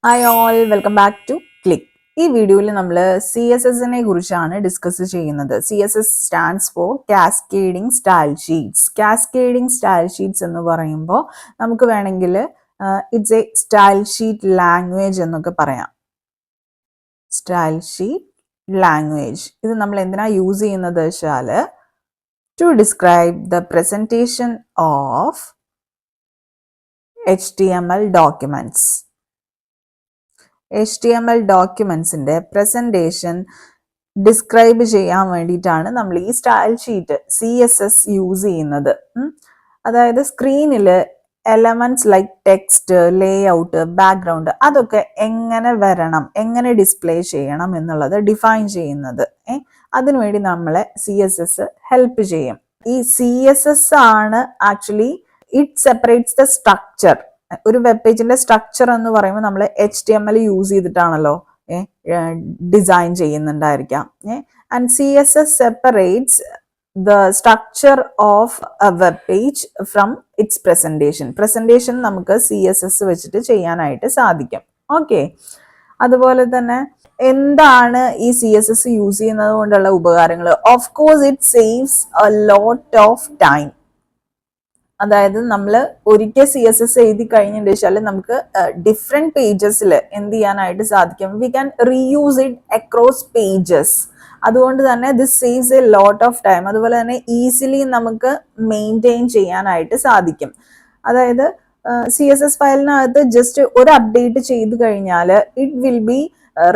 Hi all, welcome back to Click. ഈ വീഡിയോയിൽ നമ്മൾ CSSനെ കുറിച്ചാണ് ഡിസ്കസ് ചെയ്യുന്നത്. CSS stands for cascading style sheets. Cascading style sheets എന്ന് പറയുമ്പോൾ നമുക്ക് വേണമെങ്കിൽ it's A style sheet language എന്നൊക്കെ പറയാം. സ്റ്റൈൽ ഷീറ്റ് ലാംഗ്വേജ് ഇത് നമ്മൾ എന്തിനാ യൂസ് ചെയ്യുന്നത് വെച്ചാൽ to describe the presentation of HTML documents. HTML ഡോക്യുമെന്റ്സിന്റെ പ്രസന്റേഷൻ ഡിസ്ക്രൈബ് ചെയ്യാൻ വേണ്ടിയിട്ടാണ് നമ്മൾ ഈ സ്റ്റൈൽ ഷീറ്റ് CSS യൂസ് ചെയ്യുന്നത്. അതായത് സ്ക്രീനിൽ elements like text, layout, background അതൊക്കെ എങ്ങനെ വരണം, എങ്ങനെ ഡിസ്പ്ലേ ചെയ്യണം എന്നുള്ളത് ഡിഫൈൻ ചെയ്യുന്നത്. അതിനുവേണ്ടി നമ്മളെ CSS ഹെൽപ്പ് ചെയ്യും. ഈ CSS ആണ് actually it separates the structure. ഒരു വെബ് പേജിന്റെ സ്ട്രക്ചർ എന്ന് പറയുമ്പോൾ നമ്മൾ HTML യൂസ് ചെയ്തിട്ടാണല്ലോ ഡിസൈൻ ചെയ്യുന്നുണ്ടായിരിക്കാം. And CSS separates the structure of a web page from its presentation നമുക്ക് CSS വെച്ചിട്ട് ചെയ്യാനായിട്ട് സാധിക്കും. ഓക്കെ, അതുപോലെ തന്നെ എന്താണ് ഈ CSS യൂസ് ചെയ്യുന്നത് കൊണ്ടുള്ള ഉപകാരങ്ങൾ? Of course it saves a lot of time. അതായത് നമ്മൾ ഒരിക്കൽ CSS എഴുതി കഴിഞ്ഞിട്ട് വെച്ചാൽ നമുക്ക് ഡിഫറെന്റ് പേജസിൽ എന്ത് ചെയ്യാനായിട്ട് സാധിക്കും? We can reuse it across pages. അതുകൊണ്ട് തന്നെ this saves a lot of time. അതുപോലെ തന്നെ ഈസിലി നമുക്ക് മെയിൻറ്റെയിൻ ചെയ്യാനായിട്ട് സാധിക്കും. അതായത് CSS ഫയലിനകത്ത് ജസ്റ്റ് ഒരു അപ്ഡേറ്റ് ചെയ്ത് കഴിഞ്ഞാൽ it will be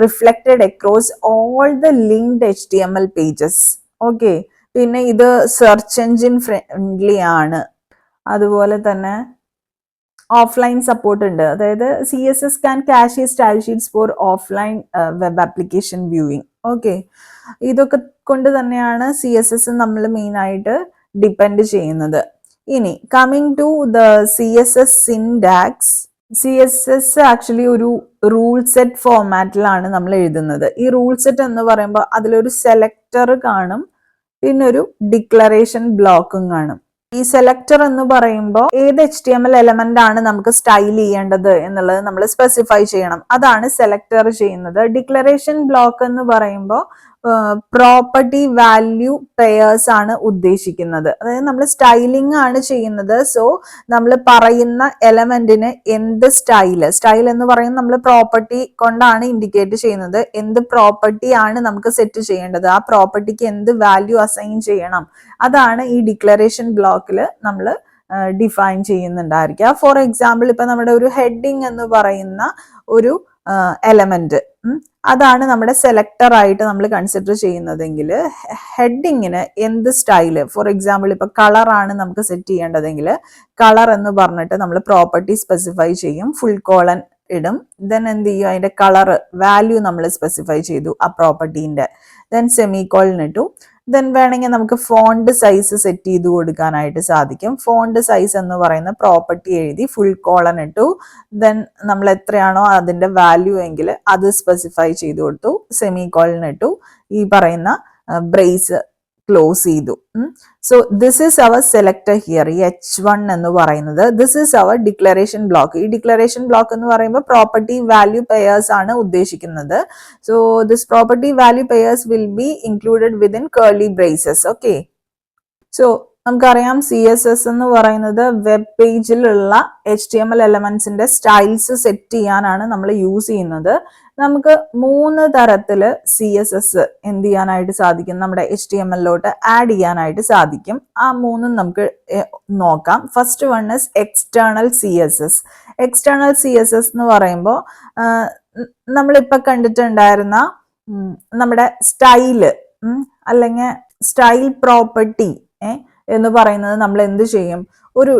reflected across all the linked HTML pages. Okay, പിന്നെ ഇത് സെർച്ച് എഞ്ചിൻ ഫ്രണ്ട്ലി ആണ്. അതുപോലെ തന്നെ ഓഫ്ലൈൻ സപ്പോർട്ട് ഉണ്ട്. അതായത് CSS can cache style sheets for offline web application viewing. Okay, ഇതൊക്കെ കൊണ്ട് തന്നെയാണ് CSS നമ്മൾ മെയിൻ ആയിട്ട് ഡിപ്പെൻഡ് ചെയ്യുന്നത്. ഇനി coming to the CSS syntax. CSS actually ഒരു റൂൾ സെറ്റ് ഫോർമാറ്റിലാണ് നമ്മൾ എഴുതുന്നത്. ഈ റൂൾ സെറ്റ് എന്ന് പറയുമ്പോൾ അതിലൊരു സെലക്ടർ കാണും, പിന്നെ ഒരു ഡിക്ലറേഷൻ ബ്ലോക്കും കാണും. ഈ സെലക്ടർ എന്ന് പറയുമ്പോൾ ഏത് HTML എലമെന്റ് ആണ് നമുക്ക് സ്റ്റൈൽ ചെയ്യേണ്ടത് എന്നുള്ളത് നമ്മൾ സ്പെസിഫൈ ചെയ്യണം. അതാണ് സെലക്ടർ ചെയ്യുന്നത്. ഡിക്ലറേഷൻ ബ്ലോക്ക് എന്ന് പറയുമ്പോൾ പ്രോപ്പർട്ടി വാല്യൂ പെയേഴ്സ് ആണ് ഉദ്ദേശിക്കുന്നത്. അതായത് നമ്മൾ സ്റ്റൈലിംഗ് ആണ് ചെയ്യുന്നത്. സോ നമ്മൾ പറയുന്ന എലമെന്റിന് എന്ത് സ്റ്റൈൽ എന്ന് പറയുന്നത് നമ്മൾ പ്രോപ്പർട്ടി കൊണ്ടാണ് ഇൻഡിക്കേറ്റ് ചെയ്യുന്നത്. എന്ത് പ്രോപ്പർട്ടി ആണ് നമുക്ക് സെറ്റ് ചെയ്യേണ്ടത്, ആ പ്രോപ്പർട്ടിക്ക് എന്ത് വാല്യൂ അസൈൻ ചെയ്യണം, അതാണ് ഈ ഡിക്ലറേഷൻ ബ്ലോക്കിൽ നമ്മൾ ഡിഫൈൻ ചെയ്യുന്നുണ്ടായിരിക്കുക. ഫോർ എക്സാമ്പിൾ ഇപ്പൊ നമ്മുടെ ഒരു ഹെഡിങ് എന്ന് പറയുന്ന ഒരു എലമെന്റ്, അതാണ് നമ്മുടെ സെലക്ടർ ആയിട്ട് നമ്മൾ കൺസിഡർ ചെയ്യുന്നതെങ്കിൽ ഹെഡിങ്ങിന് എന്ത് സ്റ്റൈല്, ഫോർ എക്സാമ്പിൾ ഇപ്പൊ കളർ ആണ് നമുക്ക് സെറ്റ് ചെയ്യേണ്ടതെങ്കിൽ കളർ എന്ന് പറഞ്ഞിട്ട് നമ്മൾ പ്രോപ്പർട്ടി സ്പെസിഫൈ ചെയ്യും, ഫുൾ കോളൻ ഇടും. ദെൻ എന്ത് ചെയ്യും, അതിന്റെ കളർ വാല്യൂ നമ്മൾ സ്പെസിഫൈ ചെയ്തു ആ പ്രോപ്പർട്ടീന്റെ, ദെൻ സെമി കോളൻ ഇട്ടു. ദെൻ വേണമെങ്കിൽ നമുക്ക് ഫോണ്ട് സൈസ് സെറ്റ് ചെയ്ത് കൊടുക്കാനായിട്ട് സാധിക്കും. ഫോണ്ട് സൈസ് എന്ന് പറയുന്ന പ്രോപ്പർട്ടി എഴുതി ഫുൾ കോളൻ ഇട്ടു. ദെൻ നമ്മൾ എത്രയാണോ അതിന്റെ വാല്യൂ എങ്കിൽ അത് സ്പെസിഫൈ ചെയ്ത് കൊടുത്തു, സെമി കോളൻ ഇട്ടു, ഈ പറയുന്ന ബ്രേസ് ക്ലോസ് ചെയ്തു. So this is our selector here. ഈ H1 എന്ന് പറയുന്നത് this is our declaration block. ഈ ഡിക്ലറേഷൻ ബ്ലോക്ക് എന്ന് പറയുമ്പോൾ പ്രോപ്പർട്ടി വാല്യൂ പെയേഴ്സ് ആണ് ഉദ്ദേശിക്കുന്നത്. So this property value pairs will be included within curly braces. Okay, so നമുക്കറിയാം CSS എന്ന് പറയുന്നത് വെബ് പേജിലുള്ള HTML എലമെന്റ്സിന്റെ സ്റ്റൈൽസ് സെറ്റ് ചെയ്യാനാണ് നമ്മൾ യൂസ് ചെയ്യുന്നത്. നമുക്ക് 3 തരത്തില് CSS എന്ത് ചെയ്യാനായിട്ട് സാധിക്കും, നമ്മുടെ HTML-ലോട്ട് ആഡ് ചെയ്യാനായിട്ട് സാധിക്കും. ആ 3 നമുക്ക് നോക്കാം. First one is external CSS. External CSS എന്ന് പറയുമ്പോൾ നമ്മളിപ്പോൾ കണ്ടിട്ടുണ്ടായിരുന്ന നമ്മുടെ സ്റ്റൈല് അല്ലെങ്കിൽ സ്റ്റൈൽ പ്രോപ്പർട്ടി എന്ന് പറയുന്നത് നമ്മൾ എന്ത് ചെയ്യും, ഒരു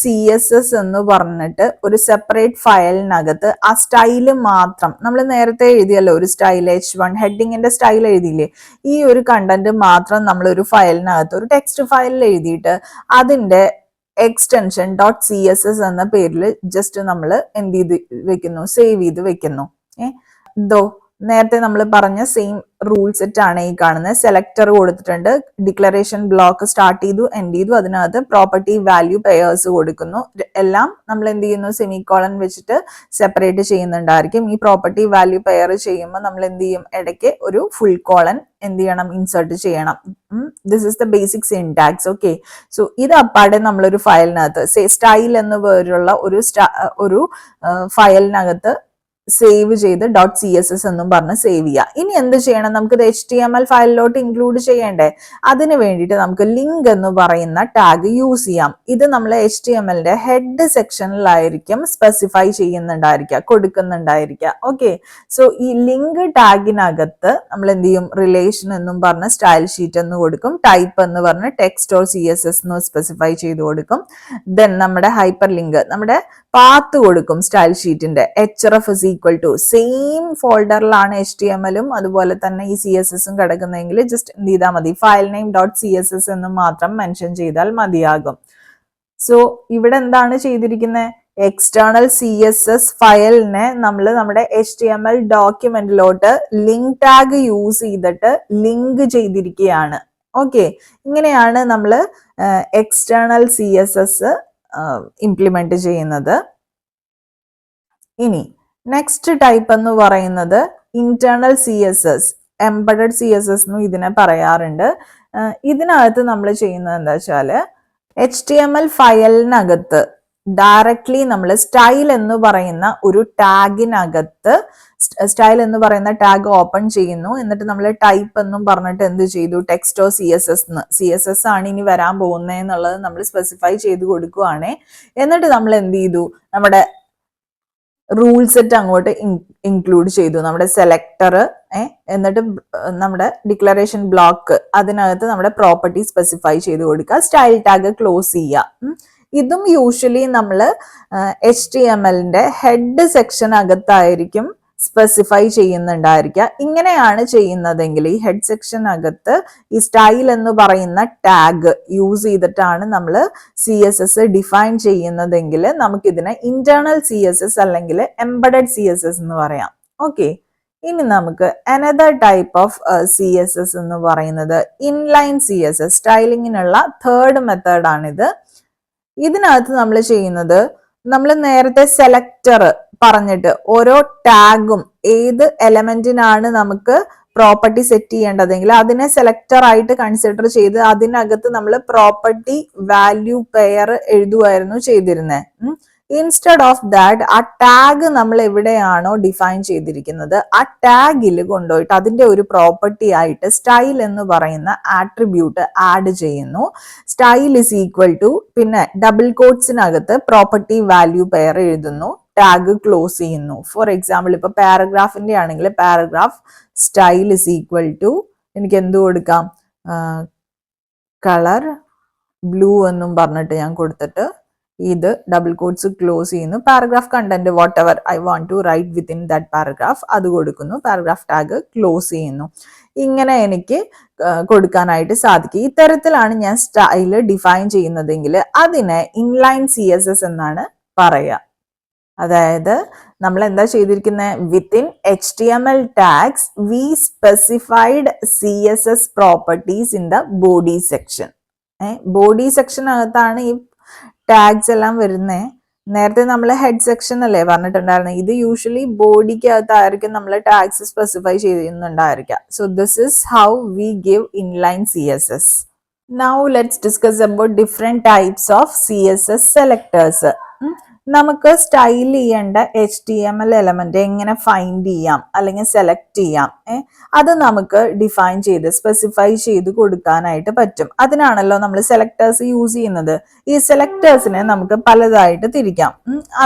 .css എന്ന് പറഞ്ഞിട്ട് ഒരു സെപ്പറേറ്റ് ഫയലിനകത്ത് ആ സ്റ്റൈല് മാത്രം, നമ്മൾ നേരത്തെ എഴുതിയല്ലോ ഒരു സ്റ്റൈൽ H1 ഹെഡിങ്ങിന്റെ സ്റ്റൈൽ എഴുതിയില്ലേ, ഈ ഒരു കണ്ടന്റ് മാത്രം നമ്മൾ ഒരു ഫയലിനകത്ത് ഒരു ടെക്സ്റ്റ് ഫയലിൽ എഴുതിയിട്ട് അതിന്റെ എക്സ്റ്റൻഷൻ .css എന്ന പേരിൽ ജസ്റ്റ് നമ്മൾ എന്ത് ചെയ്ത് വെക്കുന്നു, സേവ് ചെയ്ത് വെക്കുന്നു. നേരത്തെ നമ്മൾ പറഞ്ഞ സെയിം റൂൾ സെറ്റ് ആണ് ഈ കാണുന്നത്. സെലക്ടർ കൊടുത്തിട്ടുണ്ട്, ഡിക്ലറേഷൻ ബ്ലോക്ക് സ്റ്റാർട്ട് ചെയ്തു എൻഡ് ചെയ്തു, അതിനകത്ത് പ്രോപ്പർട്ടി വാല്യൂ പെയേഴ്സ് കൊടുക്കുന്നു. എല്ലാം നമ്മൾ എന്ത് ചെയ്യുന്നു, സെമിക്കോളൻ വെച്ചിട്ട് സെപ്പറേറ്റ് ചെയ്യുന്നുണ്ടായിരിക്കും. ഈ പ്രോപ്പർട്ടി വാല്യൂ പെയർ ചെയ്യുമ്പോൾ നമ്മൾ എന്ത് ചെയ്യും, ഇടയ്ക്ക് ഒരു ഫുൾ കോളൻ എന്ത് ചെയ്യണം, ഇൻസേർട്ട് ചെയ്യണം. This is the basic syntax. Okay, so ഇത് അപ്പാടെ നമ്മളൊരു ഫയലിനകത്ത് സ്റ്റൈൽ എന്ന് പേരുള്ള ഒരു ഫയലിനകത്ത് സേവ് ചെയ്ത് .css എന്നും പറഞ്ഞ് സേവ് ചെയ്യുക. ഇനി എന്ത് ചെയ്യണം, നമുക്ക് HTML ഫയലിലോട്ട് ഇൻക്ലൂഡ് ചെയ്യണ്ടേ? അതിന് വേണ്ടിയിട്ട് നമുക്ക് ലിങ്ക് എന്ന് പറയുന്ന ടാഗ് യൂസ് ചെയ്യാം. ഇത് നമ്മൾ HTMLന്റെ ഹെഡ് സെക്ഷനിലായിരിക്കും സ്പെസിഫൈ ചെയ്യുന്നുണ്ടായിരിക്കുക, കൊടുക്കുന്നുണ്ടായിരിക്കുക. ഓക്കെ, സോ ഈ ലിങ്ക് ടാഗിനകത്ത് നമ്മൾ എന്ത് ചെയ്യും, റിലേഷൻ എന്നും പറഞ്ഞ് സ്റ്റൈൽ ഷീറ്റ് എന്ന് കൊടുക്കും, ടൈപ്പ് എന്ന് പറഞ്ഞ് ടെക്സ്റ്റ് ഓർ CSS എന്ന് സ്പെസിഫൈ ചെയ്ത് കൊടുക്കും. ദെൻ നമ്മുടെ ഹൈപ്പർ ലിങ്ക്, നമ്മുടെ പാത്ത് കൊടുക്കും സ്റ്റൈൽ ഷീറ്റിന്റെ. href is equal to same ഫോൾഡറിലാണ് HTMLും അതുപോലെ തന്നെ ഈ CSSഉം കിടക്കുന്നതെങ്കിൽ ജസ്റ്റ് എന്ത് ചെയ്താൽ മതി, ഫയൽ നെയിം .css എന്ന് മാത്രം മെൻഷൻ ചെയ്താൽ മതിയാകും. സോ ഇവിടെ എന്താണ് ചെയ്തിരിക്കുന്നത്, എക്സ്റ്റേണൽ CSS ഫയലിനെ നമ്മൾ നമ്മുടെ HTML ഡോക്യുമെന്റിലോട്ട് ലിങ്ക് ടാഗ് യൂസ് ചെയ്തിട്ട് ലിങ്ക് ചെയ്തിരിക്കുകയാണ്. ഓക്കെ, ഇങ്ങനെയാണ് നമ്മൾ എക്സ്റ്റേണൽ CSS ഇംപ്ലിമെന്റ് ചെയ്യുന്നത്. ഇനി നെക്സ്റ്റ് ടൈപ്പ് എന്ന് പറയുന്നത് ഇന്റേണൽ CSS, എംബഡഡ് CSS എന്നും ഇതിനെ പറയാറുണ്ട്. ഇതിനകത്ത് നമ്മൾ ചെയ്യുന്നത് എന്താ വെച്ചാൽ, HTML ഫയലിനകത്ത് ഡയറക്ട്ലി നമ്മൾ സ്റ്റൈൽ എന്ന് പറയുന്ന ഒരു ടാഗിനകത്ത് സ്റ്റൈൽ എന്ന് പറയുന്ന ടാഗ് ഓപ്പൺ ചെയ്യുന്നു. എന്നിട്ട് നമ്മൾ ടൈപ്പ് എന്നും പറഞ്ഞിട്ട് എന്ത് ചെയ്തു, ടെക്സ്റ്റോ CSS ആണ് ഇനി വരാൻ പോകുന്നത് എന്നുള്ളത് നമ്മൾ സ്പെസിഫൈ ചെയ്ത് കൊടുക്കുവാണ്. എന്നിട്ട് നമ്മൾ എന്ത് ചെയ്തു, നമ്മുടെ റൂൾ സെറ്റ് അങ്ങോട്ട് ഇൻക്ലൂഡ് ചെയ്തു, നമ്മുടെ സെലക്ടർ, എന്നിട്ട് നമ്മുടെ ഡിക്ലറേഷൻ ബ്ലോക്ക്, അതിനകത്ത് നമ്മുടെ പ്രോപ്പർട്ടി സ്പെസിഫൈ ചെയ്ത് കൊടുക്കുക, സ്റ്റൈൽ ടാഗ് ക്ലോസ് ചെയ്യുക. ഇതും യൂഷ്വലി നമ്മൾ HTMLന്റെ ഹെഡ് സെക്ഷൻ അകത്തായിരിക്കും സ്പെസിഫൈ ചെയ്യുന്നുണ്ടായിരിക്കുക. ഇങ്ങനെയാണ് ചെയ്യുന്നതെങ്കിൽ ഈ ഹെഡ് സെക്ഷനകത്ത് ഈ സ്റ്റൈൽ എന്ന് പറയുന്ന ടാഗ് യൂസ് ചെയ്തിട്ടാണ് നമ്മൾ CSS ഡിഫൈൻ ചെയ്യുന്നതെങ്കിൽ നമുക്കിതിനെ ഇന്റേണൽ CSS അല്ലെങ്കിൽ എംബഡഡ് CSS എന്ന് പറയാം. ഓക്കെ, ഇനി നമുക്ക് അനദർ ടൈപ്പ് ഓഫ് CSS എന്ന് പറയുന്നത് ഇൻലൈൻ CSS, സ്റ്റൈലിങ്ങിനുള്ള തേർഡ് മെത്തേഡാണിത്. ഇതിനകത്ത് നമ്മൾ ചെയ്യുന്നത്, നമ്മൾ നേരത്തെ സെലക്ടർ പറഞ്ഞിട്ട് ഓരോ ടാഗും ഏത് എലമെന്റിനാണ് നമുക്ക് പ്രോപ്പർട്ടി സെറ്റ് ചെയ്യേണ്ടതെങ്കിൽ അതിനെ സെലക്ടർ ആയിട്ട് കൺസിഡർ ചെയ്ത് അതിനകത്ത് നമ്മൾ പ്രോപ്പർട്ടി വാല്യൂ പെയർ എഴുതുമായിരുന്നു ചെയ്തിരുന്നത്. ഇൻസ്റ്റെഡ് ഓഫ് ദാറ്റ് ആ ടാഗ് നമ്മൾ എവിടെയാണോ ഡിഫൈൻ ചെയ്തിരിക്കുന്നത് ആ ടാഗിൽ കൊണ്ടുപോയിട്ട് അതിന്റെ ഒരു പ്രോപ്പർട്ടി ആയിട്ട് സ്റ്റൈൽ എന്ന് പറയുന്ന ആട്രിബ്യൂട്ട് ആഡ് ചെയ്യുന്നു. സ്റ്റൈൽ ഇസ് ഈക്വൽ ടു, പിന്നെ ഡബിൾ കോട്ട്സിനകത്ത് പ്രോപ്പർട്ടി വാല്യൂ പെയർ എഴുതുന്നു, ടാഗ് ക്ലോസ് ചെയ്യുന്നു. ഫോർ എക്സാമ്പിൾ ഇപ്പൊ പാരഗ്രാഫിന്റെ ആണെങ്കിൽ paragraph style is equal to, എനിക്ക് എന്ത് കൊടുക്കാം, കളർ ബ്ലൂ എന്നും പറഞ്ഞിട്ട് ഞാൻ കൊടുത്തിട്ട് ഇത് ഡബിൾ കോട്ട്സ് ക്ലോസ് ചെയ്യുന്നു. Paragraph content whatever I want to write within that paragraph അത് കൊടുക്കുന്നു, പാരഗ്രാഫ് ടാഗ് ക്ലോസ് ചെയ്യുന്നു. ഇങ്ങനെ എനിക്ക് കൊടുക്കാനായിട്ട് സാധിക്കും. ഇത്തരത്തിലാണ് ഞാൻ സ്റ്റൈല് ഡിഫൈൻ ചെയ്യുന്നതെങ്കിൽ അതിനെ ഇൻലൈൻ CSS എന്നാണ് പറയുക. അതായത് നമ്മൾ എന്താ ചെയ്തിരിക്കുന്നത്, within HTML tags we specified CSS properties in the body section. Body സെക്ഷനകത്താണ് ഈ ടാഗ്സ് എല്ലാം വരുന്നത്. നേരത്തെ നമ്മൾ ഹെഡ് സെക്ഷൻ അല്ലേ പറഞ്ഞിട്ടുണ്ടായിരുന്നത്, ഇത് യൂഷ്വലി ബോഡിക്കകത്തായിരിക്കും നമ്മൾ ടാഗ്സ് സ്പെസിഫൈ ചെയ്യുന്നുണ്ടായിരിക്കുക. So this is how we give inline CSS. Now let's discuss about different types of CSS selectors. നമുക്ക് സ്റ്റൈൽ ചെയ്യേണ്ട HTML എലമെന്റ് എങ്ങനെ ഫൈൻഡ് ചെയ്യാം അല്ലെങ്കിൽ സെലക്ട് ചെയ്യാം, അത് നമുക്ക് ഡിഫൈൻ ചെയ്ത് സ്പെസിഫൈ ചെയ്ത് കൊടുക്കാനായിട്ട് പറ്റും. അതിനാണല്ലോ നമ്മൾ സെലക്ടേഴ്സ് യൂസ് ചെയ്യുന്നത്. ഈ സെലക്ടേഴ്സിനെ നമുക്ക് പലതായിട്ട് തിരിക്കാം.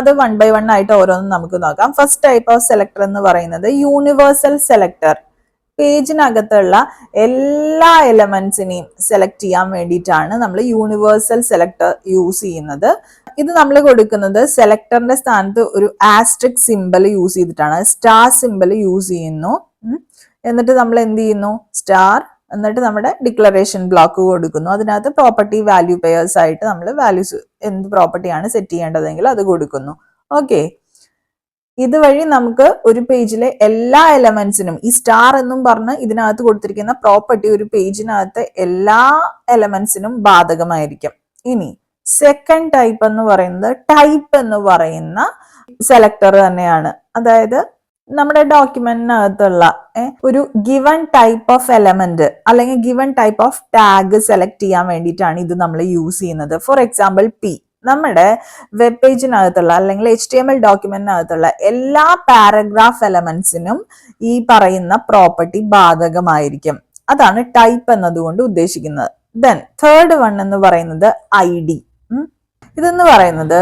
അത് 1 by 1 ആയിട്ട് ഓരോന്നും നമുക്ക് നോക്കാം. ഫസ്റ്റ് ടൈപ്പ് ഓഫ് സെലക്ടർ എന്ന് പറയുന്നത് യൂണിവേഴ്സൽ സെലക്ടർ. പേജിനകത്തുള്ള എല്ലാ എലമെന്റ്സിനെയും സെലക്ട് ചെയ്യാൻ വേണ്ടിയിട്ടാണ് നമ്മൾ യൂണിവേഴ്സൽ സെലക്ടർ യൂസ് ചെയ്യുന്നത്. ഇത് നമ്മൾ കൊടുക്കുന്നത് സെലക്ടറിന്റെ സ്ഥാനത്ത് ഒരു ആസ്ട്രിക് സിമ്പൽ യൂസ് ചെയ്തിട്ടാണ്. സ്റ്റാർ സിമ്പൽ യൂസ് ചെയ്യുന്നു. എന്നിട്ട് നമ്മൾ എന്ത് ചെയ്യുന്നു, സ്റ്റാർ, എന്നിട്ട് നമ്മുടെ ഡിക്ലറേഷൻ ബ്ലോക്ക് കൊടുക്കുന്നു. അതിനകത്ത് പ്രോപ്പർട്ടി വാല്യൂ പെയേഴ്സ് ആയിട്ട് നമ്മൾ വാല്യൂസ് എന്ത് പ്രോപ്പർട്ടിയാണ് സെറ്റ് ചെയ്യേണ്ടതെങ്കിൽ അത് കൊടുക്കുന്നു. ഓക്കെ, ഇതുവഴി നമുക്ക് ഒരു പേജിലെ എല്ലാ എലമെന്റ്സിനും ഈ സ്റ്റാർ എന്നും പറഞ്ഞ് ഇതിനകത്ത് കൊടുത്തിരിക്കുന്ന പ്രോപ്പർട്ടി ഒരു പേജിനകത്ത് എല്ലാ എലമെന്റ്സിനും ബാധകമായിരിക്കും. ഇനി സെക്കൻഡ് ടൈപ്പ് എന്ന് പറയുന്നത് ടൈപ്പ് എന്ന് പറയുന്ന സെലക്ടർ തന്നെയാണ്. അതായത് നമ്മുടെ ഡോക്യുമെന്റിനകത്തുള്ള ഒരു ഗിവൺ ടൈപ്പ് ഓഫ് എലമെന്റ് അല്ലെങ്കിൽ given type of tag select ചെയ്യാൻ വേണ്ടിയിട്ടാണ് ഇത് നമ്മൾ യൂസ് ചെയ്യുന്നത്. ഫോർ എക്സാമ്പിൾ പി, നമ്മുടെ വെബ് പേജിനകത്തുള്ള അല്ലെങ്കിൽ HTML ഡോക്യുമെന്റിനകത്തുള്ള എല്ലാ പാരഗ്രാഫ് എലമെന്റ്സിനും ഈ പറയുന്ന പ്രോപ്പർട്ടി ബാധകമായിരിക്കും. അതാണ് ടൈപ്പ് എന്നതുകൊണ്ട് ഉദ്ദേശിക്കുന്നത്. ദെൻ തേർഡ് വൺ എന്ന് പറയുന്നത് ID. ഇതെന്ന് പറയുന്നത്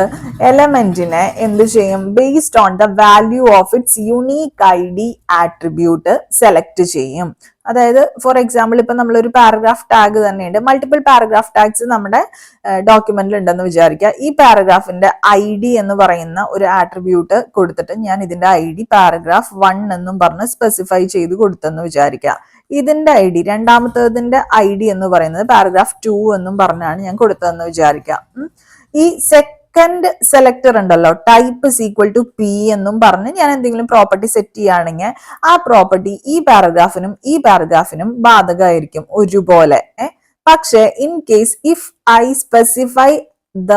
എലമെന്റിനെ എന്ത് ചെയ്യും, based on the value of its unique ID attribute select ചെയ്യും. അതായത് ഫോർ എക്സാമ്പിൾ ഇപ്പൊ നമ്മളൊരു പാരഗ്രാഫ് ടാഗ് തന്നെയുണ്ട്, മൾട്ടിപ്പിൾ പാരഗ്രാഫ് ടാഗ്സ് നമ്മുടെ ഡോക്യുമെന്റിൽ ഉണ്ടെന്ന് വിചാരിക്കുക. ഈ പാരഗ്രാഫിന്റെ ID എന്ന് പറയുന്ന ഒരു ആട്രിബ്യൂട്ട് കൊടുത്തിട്ട് ഞാൻ ഇതിന്റെ ID പാരഗ്രാഫ് 1 എന്നും പറഞ്ഞ് സ്പെസിഫൈ ചെയ്ത് കൊടുത്തെന്ന് വിചാരിക്കുക. ഇതിന്റെ ID, രണ്ടാമത്തതിന്റെ ID എന്ന് പറയുന്നത് പാരഗ്രാഫ് 2 എന്നും പറഞ്ഞാണ് ഞാൻ കൊടുത്തതെന്ന് വിചാരിക്കാം. ഈ സെക്കൻഡ് സെലക്ടർ ഉണ്ടല്ലോ, type is equal to P എന്നും പറഞ്ഞ് ഞാൻ എന്തെങ്കിലും പ്രോപ്പർട്ടി സെറ്റ് ചെയ്യുകയാണെങ്കിൽ ആ പ്രോപ്പർട്ടി ഈ പാരഗ്രാഫിനും ബാധകമായിരിക്കും ഒരുപോലെ. പക്ഷെ in case if I specify the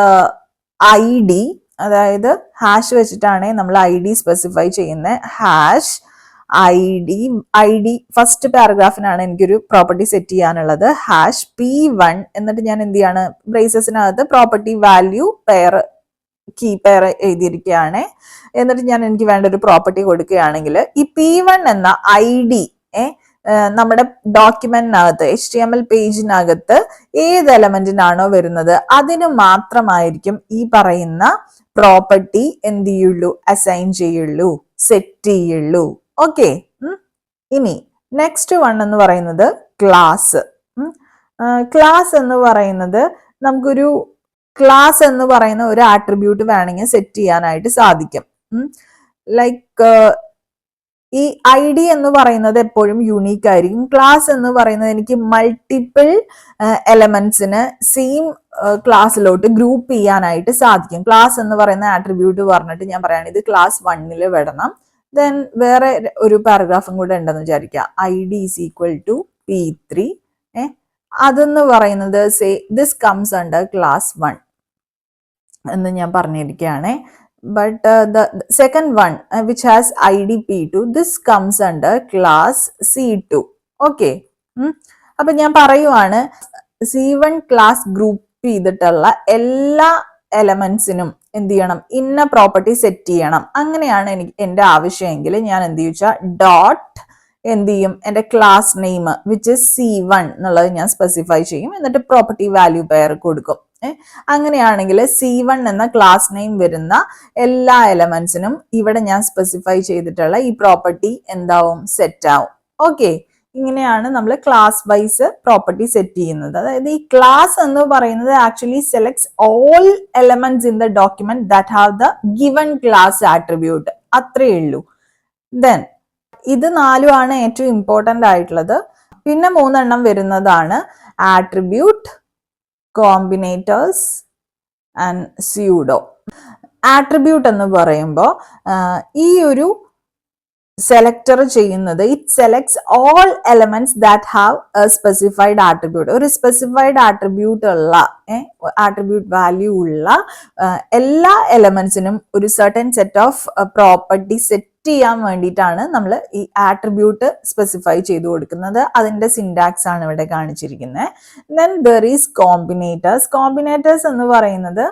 ID, അതായത് ഹാഷ് വെച്ചിട്ടാണ് നമ്മൾ ID സ്പെസിഫൈ ചെയ്യുന്നത്. ഹാഷ് ID ഫസ്റ്റ് പാരഗ്രാഫിനാണ് എനിക്കൊരു പ്രോപ്പർട്ടി സെറ്റ് ചെയ്യാനുള്ളത്. ഹാഷ് P1 എന്നിട്ട് ഞാൻ എന്ത് ചെയ്യാണ്, ബ്രേസസിനകത്ത് property value pair key pair എഴുതിയിരിക്കുകയാണ്. എന്നിട്ട് ഞാൻ എനിക്ക് വേണ്ട ഒരു പ്രോപ്പർട്ടി കൊടുക്കുകയാണെങ്കിൽ ഈ P1 എന്ന ID നമ്മുടെ ഡോക്യുമെന്റിനകത്ത് HTML പേജിനകത്ത് ഏത് എലമെന്റിനാണോ വരുന്നത് അതിന് മാത്രമായിരിക്കും ഈ പറയുന്ന പ്രോപ്പർട്ടി എന്ത് ചെയ്യുള്ളൂ, അസൈൻ ചെയ്യുള്ളൂ, സെറ്റ് ചെയ്യുള്ളൂ. ഓക്കെ. ഇനി നെക്സ്റ്റ് വൺ എന്ന് പറയുന്നത് ക്ലാസ്. ക്ലാസ് എന്ന് പറയുന്നത് നമുക്കൊരു ക്ലാസ് എന്ന് പറയുന്ന ഒരു ആട്രിബ്യൂട്ട് വേണമെങ്കിൽ സെറ്റ് ചെയ്യാനായിട്ട് സാധിക്കും. ലൈക്ക് ഈ ID എന്ന് പറയുന്നത് എപ്പോഴും യുണീക്ക് ആയിരിക്കും. ക്ലാസ് എന്ന് പറയുന്നത് എനിക്ക് മൾട്ടിപ്പിൾ എലമെന്റ്സിന് സെയിം ക്ലാസ്സിലോട്ട് ഗ്രൂപ്പ് ചെയ്യാനായിട്ട് സാധിക്കും. ക്ലാസ് എന്ന് പറയുന്ന ആട്രിബ്യൂട്ട് പറഞ്ഞിട്ട് ഞാൻ പറയാണ് ഇത് ക്ലാസ് 1 വിടണം. ദെൻ വേറെ ഒരു പാരഗ്രാഫും കൂടെ ഉണ്ടെന്ന് വിചാരിക്കുക, ID is equal to P3. അതെന്ന് പറയുന്നത് say this comes under class 1 എന്ന് ഞാൻ പറഞ്ഞിരിക്കുകയാണ്. But the second one which has ID P2, this comes under class C2. Okay. അപ്പൊ ഞാൻ പറയുവാണ് C1 ക്ലാസ് ഗ്രൂപ്പ് ചെയ്തിട്ടുള്ള എല്ലാ എലമെന്റ്സിനും എന്ത് ചെയ്യണം, ഇന്ന പ്രോപ്പർട്ടി സെറ്റ് ചെയ്യണം. അങ്ങനെയാണ് എനിക്ക് എന്റെ ആവശ്യമെങ്കിൽ ഞാൻ എന്ത് ചോദിച്ചാൽ ഡോട്ട് എന്ത് ചെയ്യും, എന്റെ class name which is C1 എന്നുള്ളത് ഞാൻ സ്പെസിഫൈ ചെയ്യും. എന്നിട്ട് പ്രോപ്പർട്ടി വാല്യൂ പെയർ കൊടുക്കും. അങ്ങനെയാണെങ്കിൽ C1 എന്ന ക്ലാസ് നെയിം വരുന്ന എല്ലാ എലമെന്റ്സിനും ഇവിടെ ഞാൻ സ്പെസിഫൈ ചെയ്തിട്ടുള്ള ഈ പ്രോപ്പർട്ടി എന്താവും, സെറ്റ് ആവും. ഓക്കെ. ഇങ്ങനെയാണ് നമ്മൾ ക്ലാസ് വൈസ് പ്രോപ്പർട്ടി സെറ്റ് ചെയ്യുന്നത്. അതായത് ഈ ക്ലാസ് എന്ന് പറയുന്നത് actually selects all elements in the document that have the given class attribute. അത്രയേ ഉള്ളൂ. ദെൻ ഇത് 4 ആണ് ഏറ്റവും ഇമ്പോർട്ടന്റ് ആയിട്ടുള്ളത്. പിന്നെ 3 വരുന്നതാണ് ആട്രിബ്യൂട്ട്, കോമ്പിനേറ്റേഴ്സ് ആൻഡ് സ്യൂഡോ. ആട്രിബ്യൂട്ട് എന്ന് പറയുമ്പോൾ ഈ ഒരു സെലക്ടർ ചെയ്യുന്നത് it selects all elements that have A specified attribute. ഒരു സ്പെസിഫൈഡ് ആട്രിബ്യൂട്ട് ഉള്ള ആട്രിബ്യൂട്ട് വാല്യൂ ഉള്ള എല്ലാ എലമെന്റ്സിനും ഒരു certain set of property set ചെയ്യാൻ വേണ്ടിയിട്ടാണ് നമ്മൾ ഈ ആട്രിബ്യൂട്ട് സ്പെസിഫൈ ചെയ്ത് കൊടുക്കുന്നത്. അതിന്റെ സിൻടാക്സ് ആണ് ഇവിടെ കാണിച്ചിരിക്കുന്നത്. Then there is combinators. Combinators എന്ന് പറയുന്നത്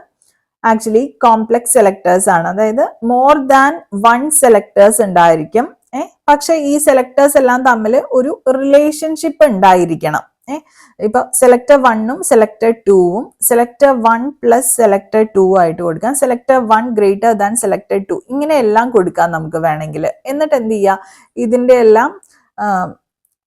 ആക്ച്വലി കോംപ്ലക്സ് സെലക്ടേഴ്സ് ആണ്. അതായത് മോർ ദാൻ 1 സെലക്ടേഴ്സ് ഉണ്ടായിരിക്കും. പക്ഷെ ഈ സെലക്ടേഴ്സ് എല്ലാം തമ്മിൽ ഒരു റിലേഷൻഷിപ്പ് ഉണ്ടായിരിക്കണം. ഇപ്പൊ സെലക്ടർ 1ഉം സെലക്ടർ 2ഉം സെലക്ടർ 1 പ്ലസ് സെലക്ടർ 2 ആയിട്ട് കൊടുക്കാം. സെലക്ടർ 1 ഗ്രേറ്റർ ദാൻ സെലക്ടർ 2 ഇങ്ങനെ എല്ലാം കൊടുക്കാം നമുക്ക് വേണമെങ്കിൽ. എന്നിട്ട് എന്ത് ചെയ്യാം, ഇതിന്റെ എല്ലാം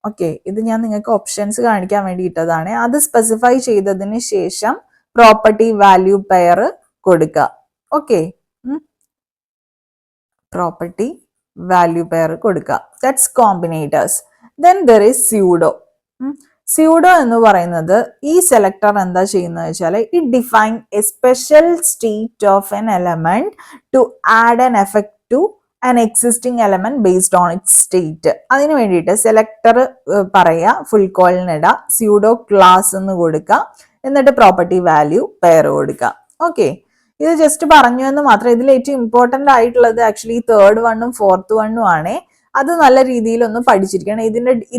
ഓക്കെ, ഇത് ഞാൻ നിങ്ങൾക്ക് ഓപ്ഷൻസ് കാണിക്കാൻ വേണ്ടി ഇട്ടതാണ്. അത് സ്പെസിഫൈ ചെയ്തതിന് ശേഷം പ്രോപ്പർട്ടി വാല്യൂ പെയർ കൊടുക്കുക. ഓക്കെ, പ്രോപ്പർട്ടി വാല്യൂ പെയർ കൊടുക്കുക. That's combinators. Then there is pseudo. Pseudo എന്ന് പറയുന്നത് ഈ സെലക്ടർ എന്താ ചെയ്യുന്നത് വെച്ചാൽ it define a special state of an element to add an effect to an existing element based on its state. അതിന് വേണ്ടിയിട്ട് selector പറയുക, ഫുൾ കോളിനിട സ്യൂഡോ ക്ലാസ് എന്ന് കൊടുക്കുക, എന്നിട്ട് പ്രോപ്പർട്ടി വാല്യൂ പെയർ കൊടുക്കുക. ഓക്കെ, ഇത് ജസ്റ്റ് പറഞ്ഞു എന്ന് മാത്രം. ഇതിൽ ഏറ്റവും ഇമ്പോർട്ടന്റ് ആയിട്ടുള്ളത് ആക്ച്വലി തേർഡ് വണ്ണും ഫോർത്ത് വണ്ണും ആണ്. അത് നല്ല രീതിയിൽ ഒന്ന് പഠിച്ചിരിക്കണം.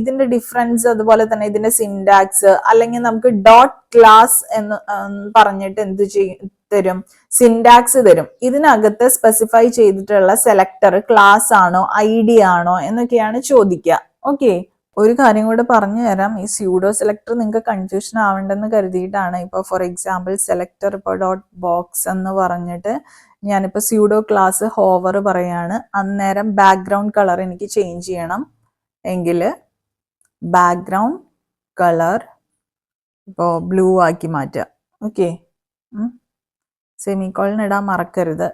ഇതിന്റെ ഡിഫറൻസ്, അതുപോലെ തന്നെ ഇതിന്റെ സിൻടാക്സ്, അല്ലെങ്കിൽ നമുക്ക് ഡോട്ട് ക്ലാസ് എന്ന് പറഞ്ഞിട്ട് എന്ത് തരും, സിൻടാക്സ് തരും. ഇതിനകത്ത് സ്പെസിഫൈ ചെയ്തിട്ടുള്ള സെലക്ടർ ക്ലാസ് ആണോ ഐഡി ആണോ എന്നൊക്കെയാണ് ചോദിക്കുക. ഓക്കെ, ഒരു കാര്യം കൂടെ പറഞ്ഞു തരാം. ഈ സ്യൂഡോ സെലക്ടർ നിങ്ങൾക്ക് കൺഫ്യൂഷൻ ആവണ്ടെന്ന് കരുതിയിട്ടാണ്. ഇപ്പോൾ ഫോർ എക്സാമ്പിൾ സെലക്ടർ ഇപ്പോൾ ഡോട്ട് ബോക്സ് എന്ന് പറഞ്ഞിട്ട് ഞാനിപ്പോൾ സ്യൂഡോ ക്ലാസ് ഹോവർ പറയാണ്. അന്നേരം ബാക്ക്ഗ്രൗണ്ട് കളർ എനിക്ക് ചേഞ്ച് ചെയ്യണം എങ്കിൽ ബാക്ക്ഗ്രൗണ്ട് കളർ ഇപ്പോൾ ബ്ലൂ ആക്കി മാറ്റുക. ഓക്കെ, സെമിക്കോളൻ ഇടാൻ മറക്കരുത്.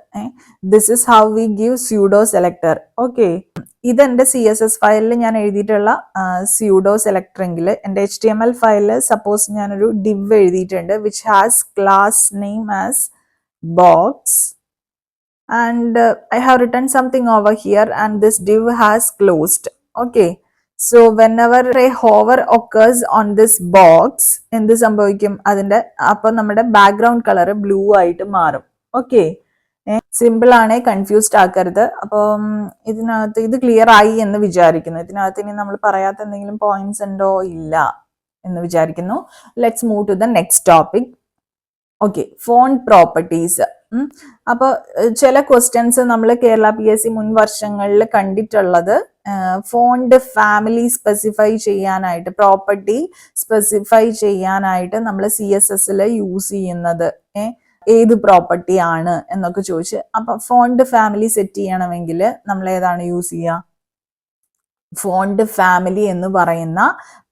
This is how we give pseudo selector. Okay, ഇതെന്റെ CSS ഫയലിൽ ഞാൻ എഴുതിയിട്ടുള്ള സ്യൂഡോ സെലക്ടർ എങ്കിൽ എൻ്റെ HTML ഫയലിൽ സപ്പോസ് ഞാനൊരു div എഴുതിയിട്ടുണ്ട് which has class name as box and I have written something over here and this div has closed. Okay, so whenever a hover occurs on this box, എന്ത് സംഭവിക്കും, അതിന്റെ അപ്പോൾ നമ്മുടെ ബാക്ക്ഗ്രൗണ്ട് കളർ ബ്ലൂ ആയിട്ട് മാറും. Okay, simple ആണ്, confused ആക്കരുത്. അപ്പം ഇതിനകത്ത് ഇത് ക്ലിയർ ആയി എന്ന് വിചാരിക്കുന്നു. ഇതിനകത്ത് ഇനി നമ്മൾ പറയാത്ത എന്തെങ്കിലും പോയിന്റ്സ് ഉണ്ടോ, ഇല്ല എന്ന് വിചാരിക്കുന്നു. Let's move to the next topic. Okay, font properties. അപ്പൊ ചില ക്വസ്റ്റ്യൻസ് നമ്മൾ കേരള PSC മുൻ വർഷങ്ങളിൽ കണ്ടിട്ടുള്ളത് ഫോണ്ട് ഫാമിലി സ്പെസിഫൈ ചെയ്യാനായിട്ട്, പ്രോപ്പർട്ടി സ്പെസിഫൈ ചെയ്യാനായിട്ട് നമ്മൾ CSSൽ യൂസ് ചെയ്യുന്നത് ഏത് പ്രോപ്പർട്ടി ആണ് എന്നൊക്കെ ചോദിച്ച്. അപ്പൊ ഫോണ്ട് ഫാമിലി സെറ്റ് ചെയ്യണമെങ്കിൽ നമ്മൾ ഏതാണ് യൂസ് ചെയ്യുക, ഫോണ്ട് ഫാമിലി എന്ന് പറയുന്ന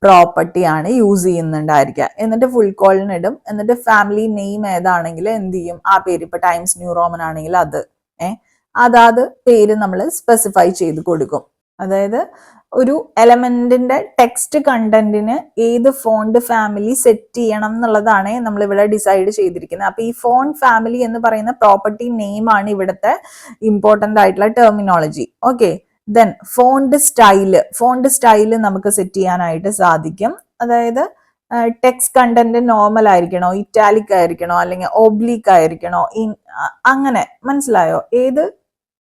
പ്രോപ്പർട്ടി ആണ് യൂസ് ചെയ്യുന്നുണ്ടായിരിക്കുക. എന്നിട്ട് ഫുൾ കോളിനിടും, എന്നിട്ട് ഫാമിലി നെയിം ഏതാണെങ്കിൽ എന്ത് ചെയ്യും, ആ പേര് ഇപ്പൊ ടൈംസ് ന്യൂ റോമൻ ആണെങ്കിൽ അത് അതാത് പേര് നമ്മൾ സ്പെസിഫൈ ചെയ്ത് കൊടുക്കും. അതായത് ഒരു എലമെന്റിന്റെ ടെക്സ്റ്റ് കണ്ടന്റിന് ഏത് ഫോണ്ട് ഫാമിലി സെറ്റ് ചെയ്യണം എന്നുള്ളതാണ് നമ്മൾ ഇവിടെ ഡിസൈഡ് ചെയ്തിരിക്കുന്നത്. അപ്പൊ ഈ ഫോണ്ട് ഫാമിലി എന്ന് പറയുന്ന പ്രോപ്പർട്ടി നെയിം ആണ് ഇവിടുത്തെ ഇമ്പോർട്ടന്റ് ആയിട്ടുള്ള terminology. Okay, then font style നമുക്ക് സെറ്റ് ചെയ്യാനായിട്ട് സാധിക്കും. അതായത് ടെക്സ്റ്റ് കണ്ടന്റ് നോർമൽ ആയിരിക്കണോ, ഇറ്റാലിക് ആയിരിക്കണോ, അല്ലെങ്കിൽ ഒബ്ലീക്ക് ആയിരിക്കണോ, അങ്ങനെ മനസ്സിലായോ? ഏത്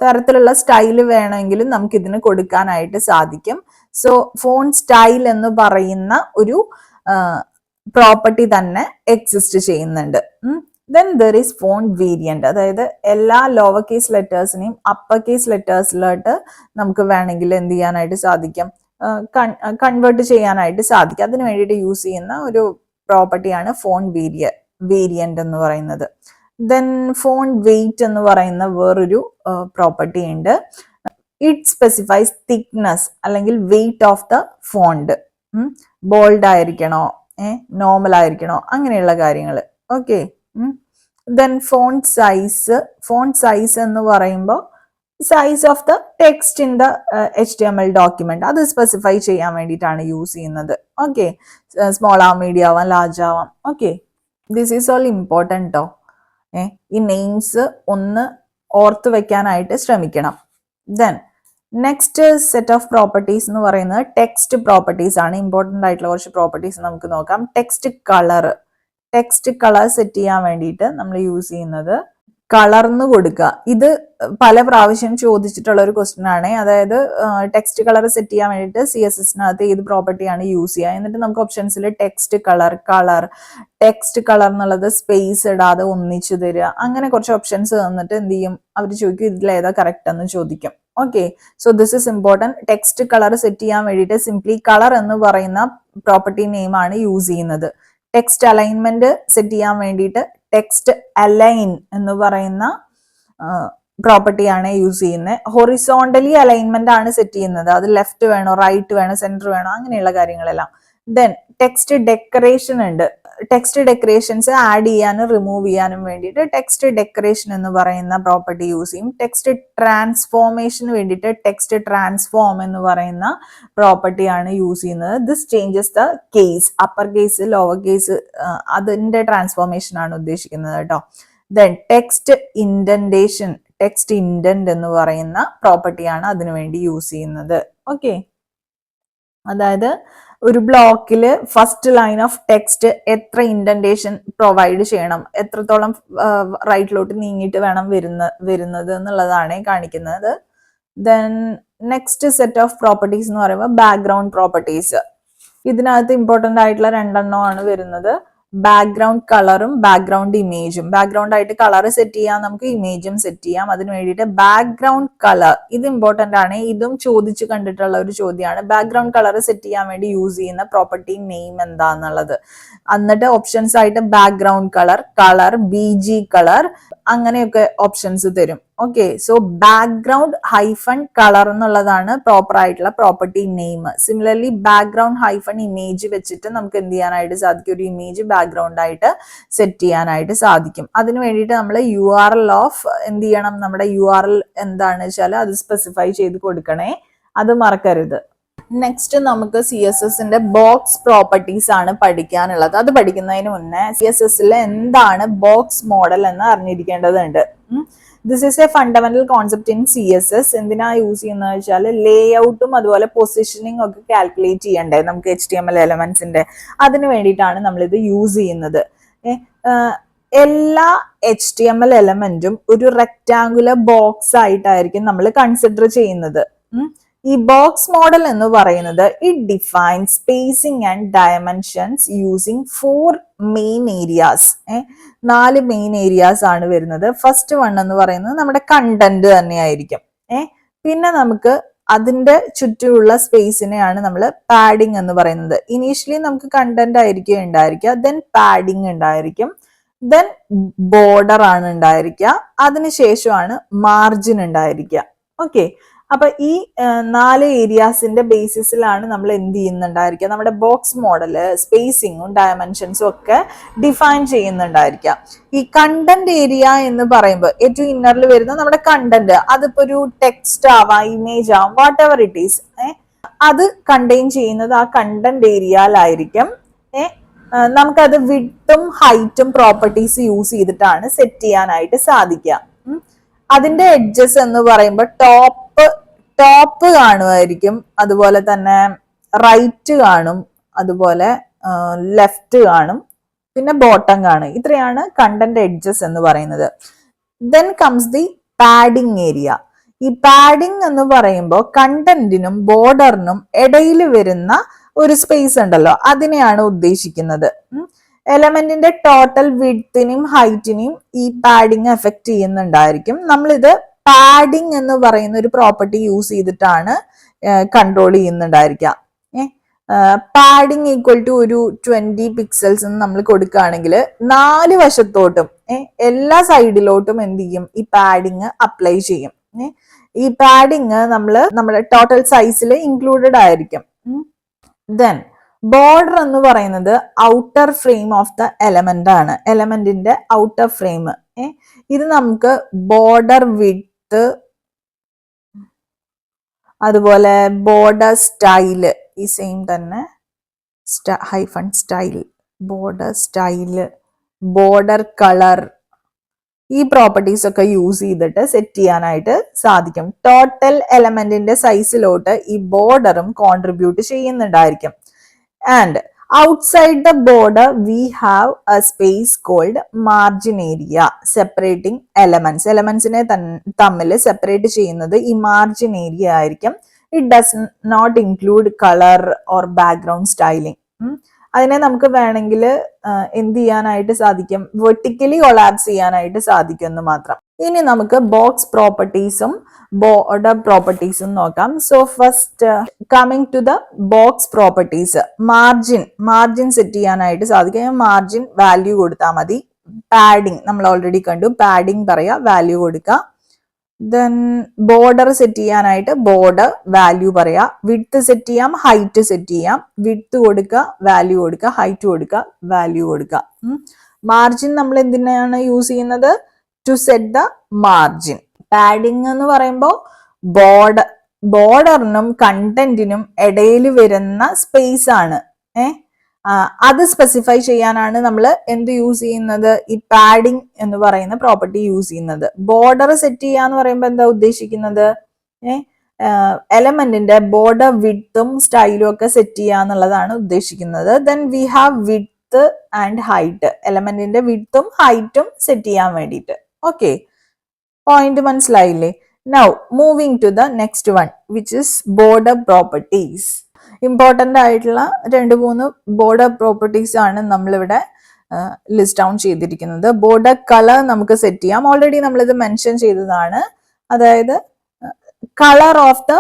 തരത്തിലുള്ള സ്റ്റൈല് വേണമെങ്കിലും നമുക്ക് ഇതിന് കൊടുക്കാനായിട്ട് സാധിക്കും. സോ ഫോണ്ട് സ്റ്റൈൽ എന്ന് പറയുന്ന ഒരു പ്രോപ്പർട്ടി തന്നെ എക്സിസ്റ്റ് ചെയ്യുന്നുണ്ട്. Then there is font variant. അതായത് എല്ലാ ലോവർ കേസ് ലെറ്റേഴ്സിനെയും അപ്പർ കേസ് ലെറ്റേഴ്സിലോട്ട് നമുക്ക് വേണമെങ്കിൽ എന്ത് ചെയ്യാനായിട്ട് സാധിക്കും, കൺവേർട്ട് ചെയ്യാനായിട്ട് സാധിക്കും. അതിന് വേണ്ടിയിട്ട് യൂസ് ചെയ്യുന്ന ഒരു പ്രോപ്പർട്ടിയാണ് ഫോണ്ട് വേരിയന്റ് എന്ന് പറയുന്നത്. ദെൻ ഫോണ്ട് വെയിറ്റ് എന്ന് പറയുന്ന വേറൊരു പ്രോപ്പർട്ടി ഉണ്ട്. ഇറ്റ് സ്പെസിഫൈസ് തിക്നെസ് അല്ലെങ്കിൽ weight of the font. Bold ആയിരിക്കണോ, നോർമൽ ആയിരിക്കണോ, അങ്ങനെയുള്ള കാര്യങ്ങൾ. ഓക്കെ, ദെൻ ഫോണ്ട് സൈസ് എന്ന് പറയുമ്പോൾ size of the text in the HTML document അത് സ്പെസിഫൈ ചെയ്യാൻ വേണ്ടിയിട്ടാണ് യൂസ് ചെയ്യുന്നത്. ഓക്കെ, സ്മോൾ ആവാം, മീഡിയം ആവാം, ലാർജ് ആവാം. Okay, this is all important ട്ടോ. ഈ നെയിംസ് ഒന്ന് ഓർത്ത് വെക്കാനായിട്ട് ശ്രമിക്കണം. Then next set of properties എന്ന് പറയുന്നത് ടെക്സ്റ്റ് പ്രോപ്പർട്ടീസ് ആണ്. ഇമ്പോർട്ടൻ്റ് ആയിട്ടുള്ള കുറച്ച് പ്രോപ്പർട്ടീസ് നമുക്ക് നോക്കാം. ടെക്സ്റ്റ് കളർ സെറ്റ് ചെയ്യാൻ വേണ്ടിയിട്ട് നമ്മൾ യൂസ് ചെയ്യുന്നത് കളർന്ന് കൊടുക്കുക. ഇത് പല പ്രാവശ്യം ചോദിച്ചിട്ടുള്ള ഒരു ക്വസ്റ്റ്യൻ ആണ്. അതായത് ടെക്സ്റ്റ് കളർ സെറ്റ് ചെയ്യാൻ വേണ്ടിയിട്ട് CSSനകത്ത് ഏത് പ്രോപ്പർട്ടിയാണ് യൂസ് ചെയ്യുക, എന്നിട്ട് നമുക്ക് ഓപ്ഷൻസിൽ ടെക്സ്റ്റ് കളർ എന്നുള്ളത് സ്പേസ് ഇടാതെ ഒന്നിച്ചു തരിക, അങ്ങനെ കുറച്ച് ഓപ്ഷൻസ് തന്നിട്ട് എന്ത് ചെയ്യും, അവർ ചോദിക്കും ഇതിലേതാ കറക്റ്റ് എന്ന് ചോദിക്കും. Okay, so this is important. Text colour set ചെയ്യാൻ വേണ്ടിയിട്ട് സിംപ്ലി കളർ എന്ന് പറയുന്ന പ്രോപ്പർട്ടി നെയിം ആണ് യൂസ് ചെയ്യുന്നത്. ടെക്സ്റ്റ് അലൈൻമെന്റ് സെറ്റ് ചെയ്യാൻ വേണ്ടിയിട്ട് ടെക്സ്റ്റ് അലൈൻ എന്ന് പറയുന്ന പ്രോപ്പർട്ടിയാണ് യൂസ് ചെയ്യുന്നത്. ഹൊറിസോണ്ടലി അലൈൻമെന്റ് ആണ് സെറ്റ് ചെയ്യുന്നത്. അത് ലെഫ്റ്റ് വേണോ, റൈറ്റ് വേണോ, സെന്റർ വേണോ, അങ്ങനെയുള്ള കാര്യങ്ങളെല്ലാം. ദെൻ ടെക്സ്റ്റ് ഡെക്കറേഷൻ ഉണ്ട്. ടെക്സ്റ്റ് ഡെക്കറേഷൻസ് ആഡ് ചെയ്യാനും റിമൂവ് ചെയ്യാനും വേണ്ടിയിട്ട് ടെക്സ്റ്റ് ഡെക്കറേഷൻ എന്ന് പറയുന്ന പ്രോപ്പർട്ടി യൂസ് ചെയ്യും. ടെക്സ്റ്റ് ട്രാൻസ്ഫോർമേഷന് വേണ്ടിയിട്ട് ടെക്സ്റ്റ് ട്രാൻസ്ഫോം എന്ന് പറയുന്ന പ്രോപ്പർട്ടിയാണ് യൂസ് ചെയ്യുന്നത്. This changes the case, upper case, lower case, അതിന്റെ ട്രാൻസ്ഫോർമേഷൻ ആണ് ഉദ്ദേശിക്കുന്നത് കേട്ടോ. ദെൻ ടെക്സ്റ്റ് ടെക്സ്റ്റ് ഇൻഡന്റ് എന്ന് പറയുന്ന പ്രോപ്പർട്ടിയാണ് അതിനുവേണ്ടി യൂസ് ചെയ്യുന്നത്. ഓക്കെ, അതായത് ഒരു ബ്ലോക്കിൽ ഫസ്റ്റ് ലൈൻ ഓഫ് ടെക്സ്റ്റ് എത്ര ഇൻഡന്റേഷൻ പ്രൊവൈഡ് ചെയ്യണം, എത്രത്തോളം റൈറ്റിലോട്ട് നീങ്ങിയിട്ട് വേണം വരുന്നത് എന്നുള്ളതാണ് കാണിക്കുന്നത്. Then next set of properties എന്ന് പറയുമ്പോൾ ബാക്ക്ഗ്രൗണ്ട് പ്രോപ്പർട്ടീസ്. ഇതിനകത്ത് ഇമ്പോർട്ടന്റ് ആയിട്ടുള്ള രണ്ടെണ്ണമാണ് വരുന്നത്. ബാക്ക്ഗ്രൗണ്ട് കളറും ബാക്ക്ഗ്രൗണ്ട് ഇമേജും. ബാക്ക്ഗ്രൗണ്ട് ആയിട്ട് കളർ സെറ്റ് ചെയ്യാം, നമുക്ക് ഇമേജും സെറ്റ് ചെയ്യാം. അതിന് വേണ്ടിയിട്ട് ബാക്ക്ഗ്രൗണ്ട് കളർ ഇത് ഇമ്പോർട്ടന്റ് ആണ്. ഇതും ചോദിച്ചു കണ്ടിട്ടുള്ള ഒരു ചോദ്യമാണ്. ബാക്ക്ഗ്രൗണ്ട് കളർ സെറ്റ് ചെയ്യാൻ വേണ്ടി യൂസ് ചെയ്യുന്ന പ്രോപ്പർട്ടി നെയിം എന്താന്നുള്ളത്. എന്നിട്ട് ഓപ്ഷൻസ് ആയിട്ട് background colour, colour, BG colour, അങ്ങനെയൊക്കെ ഓപ്ഷൻസ് തരും. Okay, so background hyphen colour എന്നുള്ളതാണ് പ്രോപ്പർ ആയിട്ടുള്ള property name. Similarly background hyphen image വെച്ചിട്ട് നമുക്ക് എന്ത് ചെയ്യാനായിട്ട് സാധിക്കും, ഒരു ഇമേജ് ബാക്ക്ഗ്രൗണ്ട് ആയിട്ട് സെറ്റ് ചെയ്യാനായിട്ട് സാധിക്കും. അതിന് വേണ്ടിയിട്ട് നമ്മൾ URL ഓഫ് എന്ത് ചെയ്യണം, നമ്മുടെ URL എന്താണെന്ന് വെച്ചാൽ അത് സ്പെസിഫൈ ചെയ്ത് കൊടുക്കണേ, അത് മറക്കരുത്. നെക്സ്റ്റ് നമുക്ക് CSSന്റെ ബോക്സ് പ്രോപ്പർട്ടീസ് ആണ് പഠിക്കാനുള്ളത്. അത് പഠിക്കുന്നതിന് മുന്നേ CSSൽ എന്താണ് ബോക്സ് മോഡൽ എന്ന് അറിഞ്ഞിരിക്കേണ്ടതുണ്ട്. This is a fundamental concept in CSS. എന്തിനാ യൂസ് ചെയ്യുന്നത് വെച്ചാൽ ലേഔട്ടും അതുപോലെ പൊസിഷനിങ് ഒക്കെ കാൽക്കുലേറ്റ് ചെയ്യണ്ടേ നമുക്ക് HTML എലമെന്റ്സിന്റെ. അതിന് വേണ്ടിയിട്ടാണ് നമ്മളിത് യൂസ് ചെയ്യുന്നത്. എല്ലാ HTML എലമെന്റും ഒരു റെക്ടാങ്കുലർ ബോക്സ് ആയിട്ടായിരിക്കും നമ്മൾ കൺസിഡർ ചെയ്യുന്നത്. ഈ ബോക്സ് മോഡൽ എന്ന് പറയുന്നത് it defines spacing and dimensions using 4 main areas. 4 main areas ആണ് വരുന്നത്. ഫസ്റ്റ് വൺ എന്ന് പറയുന്നത് നമ്മുടെ കണ്ടന്റ് തന്നെയായിരിക്കും. പിന്നെ നമുക്ക് അതിന്റെ ചുറ്റുമുള്ള സ്പേസിനെയാണ് നമ്മൾ പാഡിങ് എന്ന് പറയുന്നത്. ഇനീഷ്യലി നമുക്ക് കണ്ടന്റ് ആയിരിക്കും ഉണ്ടായിരിക്കുക, ദെൻ പാഡിങ് ഉണ്ടായിരിക്കും, ദെൻ ബോർഡർ ആണ് ഉണ്ടായിരിക്കുക, അതിനുശേഷമാണ് മാർജിൻ ഉണ്ടായിരിക്കുക. ഓക്കെ, അപ്പൊ ഈ 4 ഏരിയാസിന്റെ ബേസിസിലാണ് നമ്മൾ എന്ത് ചെയ്യുന്നുണ്ടായിരിക്കുക, നമ്മുടെ ബോക്സ് മോഡല് സ്പേസിങ്ങും ഡയമെൻഷൻസും ഒക്കെ ഡിഫൈൻ ചെയ്യുന്നുണ്ടായിരിക്കുക. ഈ കണ്ടന്റ് ഏരിയ എന്ന് പറയുമ്പോൾ ഏറ്റവും ഇന്നറിൽ വരുന്ന നമ്മുടെ കണ്ടന്റ്, അതിപ്പോ ഒരു ടെക്സ്റ്റ് ആവാം, ഇമേജ് ആവാം, വാട്ട് എവർ ഇറ്റ് ഈസ്, അത് കണ്ടെയ്ൻ ചെയ്യുന്നത് ആ കണ്ടന്റ് ഏരിയയിലായിരിക്കും. നമുക്കത് വിഡ്ത്തും ഹൈറ്റും പ്രോപ്പർട്ടീസ് യൂസ് ചെയ്തിട്ടാണ് സെറ്റ് ചെയ്യാനായിട്ട് സാധിക്കുക. അതിന്റെ എഡ്ജസ് എന്ന് പറയുമ്പോൾ ടോപ്പ് കാണുമായിരിക്കും, അതുപോലെ തന്നെ റൈറ്റ് കാണും, അതുപോലെ ലെഫ്റ്റ് കാണും, പിന്നെ ബോട്ടം കാണും. ഇത്രയാണ് കണ്ടന്റ് എഡ്ജസ് എന്ന് പറയുന്നത്. Then comes the padding area. ഈ പാഡിങ് എന്ന് പറയുമ്പോൾ കണ്ടന്റിനും ബോർഡറിനും ഇടയിൽ വരുന്ന ഒരു സ്പേസ് ഉണ്ടല്ലോ, അതിനെയാണ് ഉദ്ദേശിക്കുന്നത്. എലമെന്റിന്റെ ടോട്ടൽ വിഡ്ത്തിനെയും ഹൈറ്റിനെയും ഈ പാഡിങ് എഫക്ട് ചെയ്യുന്നുണ്ടായിരിക്കും. നമ്മളിത് പാഡിങ് എന്ന് പറയുന്ന ഒരു പ്രോപ്പർട്ടി യൂസ് ചെയ്തിട്ടാണ് കൺട്രോൾ ചെയ്യുന്നുണ്ടായിരിക്കുക. പാഡിങ് ഈക്വൽ ടു ഒരു 20 പിക്സൽസ് എന്ന് നമ്മൾ കൊടുക്കുകയാണെങ്കിൽ 4 വശത്തോട്ടും എല്ലാ സൈഡിലോട്ടും എന്ത് ചെയ്യും, ഈ പാഡിങ് അപ്ലൈ ചെയ്യും. ഈ പാഡിങ് നമ്മുടെ ടോട്ടൽ സൈസിൽ ഇൻക്ലൂഡഡ് ആയിരിക്കും. ദെൻ ബോർഡർ എന്ന് പറയുന്നത് outer frame of the element ആണ്, എലമെന്റിന്റെ ഔട്ടർ ഫ്രെയിം. ഇത് നമുക്ക് ബോർഡർ വിഡ്ത്ത്, അതുപോലെ ബോർഡർ സ്റ്റൈല്, ഈ സെയിം തന്നെ hyphen style, border style, border colour, ഈ പ്രോപ്പർട്ടീസ് ഒക്കെ യൂസ് ചെയ്തിട്ട് സെറ്റ് ചെയ്യാനായിട്ട് സാധിക്കും. ടോട്ടൽ എലമെന്റിന്റെ സൈസിലോട്ട് ഈ ബോർഡറും കോൺട്രിബ്യൂട്ട് ചെയ്യുന്നുണ്ടായിരിക്കും. And outside the border we have a space called margin area separating elementsനെ തമ്മിൽ സെപ്പറേറ്റ് ചെയ്യുന്നത് ഈ മാർജിൻ ഏരിയ ആയിരിക്കും. It does not include colour or background styling. അതിനെ നമുക്ക് വേണമെങ്കിൽ എന്ത് ചെയ്യാനായിട്ട് സാധിക്കും, വെർട്ടിക്കലി കൊളാപ്സ് ചെയ്യാനായിട്ട് സാധിക്കും എന്ന് മാത്രം. ഇനി നമുക്ക് ബോക്സ് പ്രോപ്പർട്ടീസും ബോർഡർ പ്രോപ്പർട്ടീസും നോക്കാം. So first coming to the box properties, margin set ചെയ്യാനായിട്ട് സാധിക്കും. മാർജിൻ വാല്യൂ കൊടുത്താൽ മതി. പാഡിങ് നമ്മൾ ഓൾറെഡി കണ്ടു, പാഡിങ് പറയാ, വാല്യൂ കൊടുക്കുക. ദെൻ ബോർഡർ സെറ്റ് ചെയ്യാനായിട്ട് ബോർഡർ വാല്യൂ പറയാ. വിഡ്ത്ത് സെറ്റ് ചെയ്യാം, ഹൈറ്റ് സെറ്റ് ചെയ്യാം. വിഡ്ത്ത് കൊടുക്കുക, വാല്യൂ കൊടുക്കുക, ഹൈറ്റ് കൊടുക്കുക, വാല്യൂ കൊടുക്കുക. മാർജിൻ നമ്മൾ എന്തിനാണ് യൂസ് ചെയ്യുന്നത്, to set the margin. Padding എന്ന് പറയുമ്പോൾ ബോർഡറിനും കണ്ടന്റിനും ഇടയിൽ വരുന്ന സ്പേസ് ആണ്. അത് സ്പെസിഫൈ ചെയ്യാനാണ് നമ്മൾ എന്ത് യൂസ് ചെയ്യുന്നത്, ഈ പാഡിംഗ് എന്ന് പറയുന്ന പ്രോപ്പർട്ടി യൂസ് ചെയ്യുന്നത്. ബോർഡർ സെറ്റ് ചെയ്യാന്ന് പറയുമ്പോൾ എന്താ ഉദ്ദേശിക്കുന്നത്, എലമെന്റിന്റെ ബോർഡർ വിഡ്ത്തും സ്റ്റൈലും ഒക്കെ സെറ്റ് ചെയ്യാന്നുള്ളതാണ് ഉദ്ദേശിക്കുന്നത്. Then we have width and height, എലമെന്റിന്റെ വിഡ്ത്തും ഹൈറ്റും സെറ്റ് ചെയ്യാൻ വേണ്ടിയിട്ട്. ഓക്കെ, പോയിന്റ് മനസ്സിലായില്ലേ? Now moving to the next one which is border properties. Important ആയിട്ടുള്ള 2-3 ബോർഡർ പ്രോപ്പർട്ടീസ് ആണ് നമ്മളിവിടെ ലിസ്റ്റ് ഡൗൺ ചെയ്തിരിക്കുന്നത്. ബോർഡർ കളർ നമുക്ക് സെറ്റ് ചെയ്യാം, ഓൾറെഡി നമ്മളിത് മെൻഷൻ ചെയ്തതാണ്. അതായത് colour of the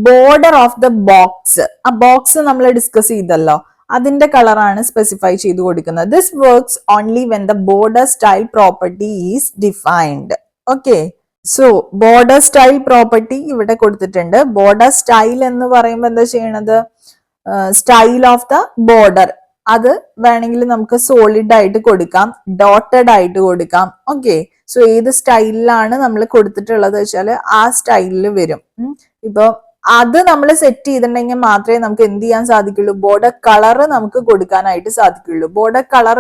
border of the box, ആ ബോക്സ് നമ്മൾ ഡിസ്കസ് ചെയ്തല്ലോ, അതിന്റെ കളറാണ് സ്പെസിഫൈ ചെയ്ത് കൊടുക്കുന്നത്. This works only when the border style property is defined. Okay, so border style property ഇവിടെ കൊടുത്തിട്ടുണ്ട്. ബോർഡർ സ്റ്റൈൽ എന്ന് പറയുമ്പോൾ എന്താ ചെയ്യണത്, സ്റ്റൈൽ ഓഫ് ദ ബോർഡർ അത് വേണമെങ്കിൽ നമുക്ക് സോളിഡ് ആയിട്ട് കൊടുക്കാം, ഡോട്ടഡ് ആയിട്ട് കൊടുക്കാം. ഓക്കെ, സോ ഏത് സ്റ്റൈലിലാണ് നമ്മൾ കൊടുത്തിട്ടുള്ളത് വെച്ചാൽ ആ സ്റ്റൈലിൽ വരും. ഇപ്പൊ അത് നമ്മൾ സെറ്റ് ചെയ്തിട്ടുണ്ടെങ്കിൽ മാത്രമേ നമുക്ക് എന്ത് ചെയ്യാൻ സാധിക്കുള്ളൂ, ബോർഡർ കളർ നമുക്ക് കൊടുക്കാനായിട്ട് സാധിക്കുള്ളൂ. ബോർഡർ കളർ,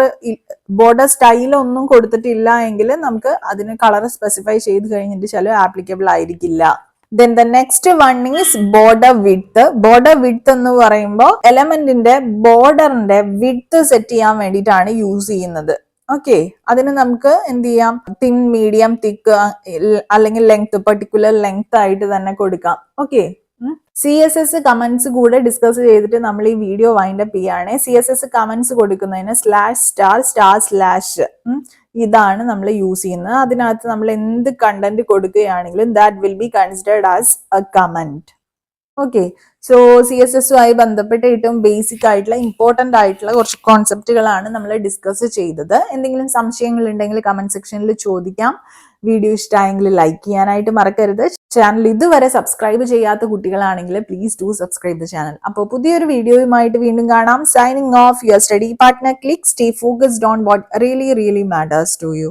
ബോർഡർ സ്റ്റൈൽ ഒന്നും കൊടുത്തിട്ടില്ല എങ്കിൽ നമുക്ക് അതിന് കളർ സ്പെസിഫൈ ചെയ്ത് കഴിഞ്ഞിട്ട് ചില ആപ്ലിക്കബിൾ ആയിരിക്കില്ല. Then the next one is border width. Border width എന്ന് പറയുമ്പോൾ എലമെന്റിന്റെ ബോർഡറിന്റെ വിഡ്ത്ത് സെറ്റ് ചെയ്യാൻ വേണ്ടിയിട്ടാണ് യൂസ് ചെയ്യുന്നത്. ഓക്കെ, അതിന് നമുക്ക് എന്ത് ചെയ്യാം, തിൻ, മീഡിയം, തിക്ക് അല്ലെങ്കിൽ ലെങ്ത്, പെർട്ടിക്കുലർ ലെങ്ത് ആയിട്ട് തന്നെ കൊടുക്കാം. ഓക്കെ, CSS കമന്റ്സ് കൂടെ ഡിസ്കസ് ചെയ്തിട്ട് നമ്മൾ ഈ വീഡിയോ വൈൻഡ് അപ്പ് ചെയ്യാണ്. CSS കമന്റ്സ് കൊടുക്കുന്നതിന് /*/ ഇതാണ് നമ്മൾ യൂസ് ചെയ്യുന്നത്. അതിനകത്ത് നമ്മൾ എന്ത് കണ്ടന്റ് കൊടുക്കുകയാണെങ്കിലും that will be considered as a comment. Okay, so CSSുമായി ബന്ധപ്പെട്ട് ഏറ്റവും ബേസിക് ആയിട്ടുള്ള ഇമ്പോർട്ടന്റ് ആയിട്ടുള്ള കുറച്ച് കോൺസെപ്റ്റുകളാണ് നമ്മൾ ഡിസ്കസ് ചെയ്തത്. എന്തെങ്കിലും സംശയങ്ങൾ ഉണ്ടെങ്കിൽ കമന്റ് സെക്ഷനിൽ ചോദിക്കാം. വീഡിയോ ഇഷ്ടമായെങ്കിൽ ലൈക്ക് ചെയ്യാനായിട്ട് മറക്കരുത്. ചാനൽ ഇതുവരെ സബ്സ്ക്രൈബ് ചെയ്യാത്ത കുട്ടികളാണെങ്കിൽ please do subscribe the channel. അപ്പോൾ പുതിയൊരു വീഡിയോയുമായിട്ട് വീണ്ടും കാണാം. Signing off, your study partner. Click, stay focused on what really matters to U.